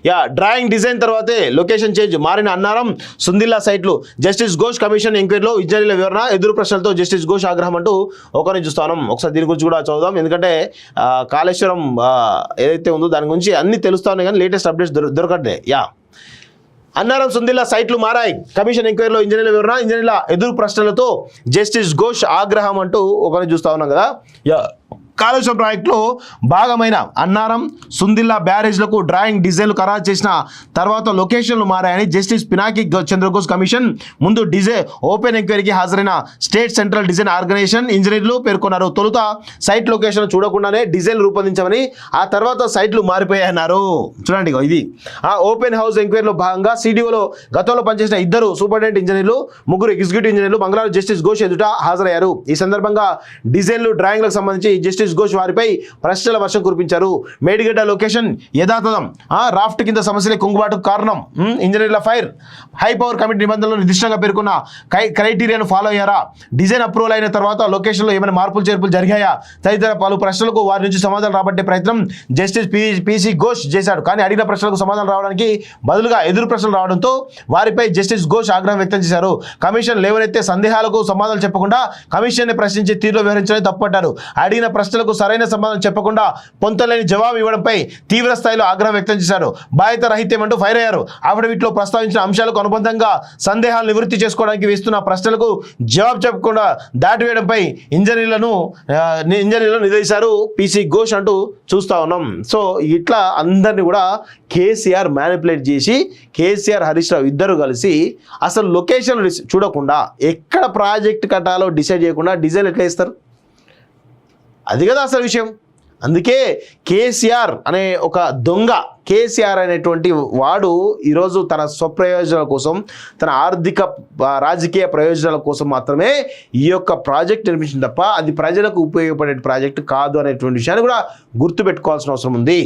Yeah drawing design తర్వాతే location change మారిన అన్నారం సుందిల్లా సైట్లు జస్టిస్ ఘోష్ కమిషన్ ఎంక్వైరీలో ఇంజనీర్ల వివరణ ఎదురు ప్రశ్నలతో జస్టిస్ ఘోష్ ఆగ్రహం అంటూ ఒకరిని చూస్తాం. ఒకసారి దీని గురించి కూడా చదువుదాం, ఎందుకంటే కాళేశ్వరం ఏదైతే ఉందో దాని గురించి అన్ని తెలుస్తా ఉన్నాయి కానీ లేటెస్ట్ అప్డేట్స్ దొరకట్లే. యా అన్నారం సుందిల్లా సైట్లు మారాయి, కమిషన్ ఎంక్వైరీలో ఇంజనీర్ల వివరణ ఇంజనీర్ల ఎదురు ప్రశ్నలతో జస్టిస్ ఘోష్ ఆగ్రహం అంటూ ఒకరిని చూస్తా ఉన్నాం కదా. యా కాళేశ్వరం ప్రాజెక్టులో భాగమైన అన్నారం సుందిల్లా బ్యారేజ్లకు డ్రాయింగ్ డిజైన్లు ఖరారు చేసిన తర్వాత లొకేషన్లు మారాయని జస్టిస్ పినాకి చంద్రఘోష్ కమిషన్ ముందు ఓపెన్ ఎంక్వైరీకి హాజరైన స్టేట్ సెంట్రల్ డిజైన్ ఆర్గనైజేషన్ ఇంజనీర్లు పేర్కొన్నారు. తొలుత సైట్ లొకేషన్ చూడకుండానే డిజైన్ రూపొందించామని, ఆ తర్వాత సైట్లు మారిపోయాయన్నారు. చూడండి ఇది ఆ ఓపెన్ హౌస్ ఎంక్వైరీలో భాగంగా సిడిఓలో గతంలో పనిచేసిన 2 సూపరింటెండెంట్ ఇంజనీర్లు 3 ఎగ్జిక్యూటివ్ ఇంజనీర్లు మంగళవారం జస్టిస్ ఘోష్ ఎదుట హాజరయ్యారు. ఈ సందర్భంగా డిజైన్లు డ్రాయింగ్లకు సంబంధించి జస్టిస్ ఘోష్ వారిపై ప్రశ్నల వర్షం కురిపించారు. మేడిగడ్డ లొకేషన్ యథాతథం, రాఫ్ట్ కింద సమస్యలే కుంగుబాటుకు కారణం, ఇంజనీర్ల ఫైర్, హై పవర్ కమిటీ నిబంధనలు నిర్దిష్టంగా పేర్కొన్న క్రైటీరియాను ఫాలో అయ్యారా, డిజైన్ అప్రూవల్ అయిన తర్వాత లొకేషన్లో ఏమైనా మార్పులు చేర్పులు జరిగాయా తదితర పలు ప్రశ్నలకు వారి నుంచి సమాధానం రాబట్టే ప్రయత్నం జస్టిస్ పిసి ఘోష్ చేశాడు. కానీ అడిగిన ప్రశ్నలకు సమాధానం రావడానికి బదులుగా ఎదురు ప్రశ్నలు రావడంతో వారిపై జస్టిస్ ఘోష్ ఆగ్రహం వ్యక్తం చేశారు. కమిషన్ లేవనెత్తే సందేహాలకు సమాధానం చెప్పకుండా కమిషన్ ప్రశ్నించే తీరులో వ్యవహరించడం తప్పట్టారు. అడిగిన ప్రశ్నలకు సరైన సమాధానం చెప్పకుండా పొంతలేని జవాబు ఇవ్వడంపై తీవ్ర స్థాయిలో ఆగ్రహం వ్యక్తం చేశారు. బాధ్యత రహిత్యమంటూ ఫైర్ అయ్యారు. అఫిడవిట్లో ప్రస్తావించిన అంశాలకు అనుబంధంగా సందేహాలు నివృత్తి చేసుకోవడానికి వేస్తున్న ప్రశ్నలకు జవాబు చెప్పకుండా దాటివేయడంపై ఇంజనీర్లను నిలదీశారు పిసి ఘోష్ అంటూ చూస్తా ఉన్నాం. సో ఇట్లా అందరినీ కూడా కేసీఆర్ మ్యానిపులేట్ చేసి కేసీఆర్ హరీష్ రావు ఇద్దరు కలిసి అసలు లొకేషన్ చూడకుండా ఎక్కడ ప్రాజెక్ట్ కట్టాలో డిసైడ్ చేయకుండా డిజైన్ ఎట్లా ఇస్తారు, అది కదా అసలు విషయం. అందుకే కేసీఆర్ అనే ఒక దొంగ, కేసీఆర్ అనేటువంటి వాడు ఈరోజు తన స్వప్రయోజనాల కోసం, తన ఆర్థిక రాజకీయ ప్రయోజనాల కోసం మాత్రమే ఈ యొక్క ప్రాజెక్ట్ నిర్మించింది తప్ప అది ప్రజలకు ఉపయోగపడే ప్రాజెక్టు కాదు అనేటువంటి విషయాన్ని కూడా గుర్తుపెట్టుకోవాల్సిన అవసరం ఉంది.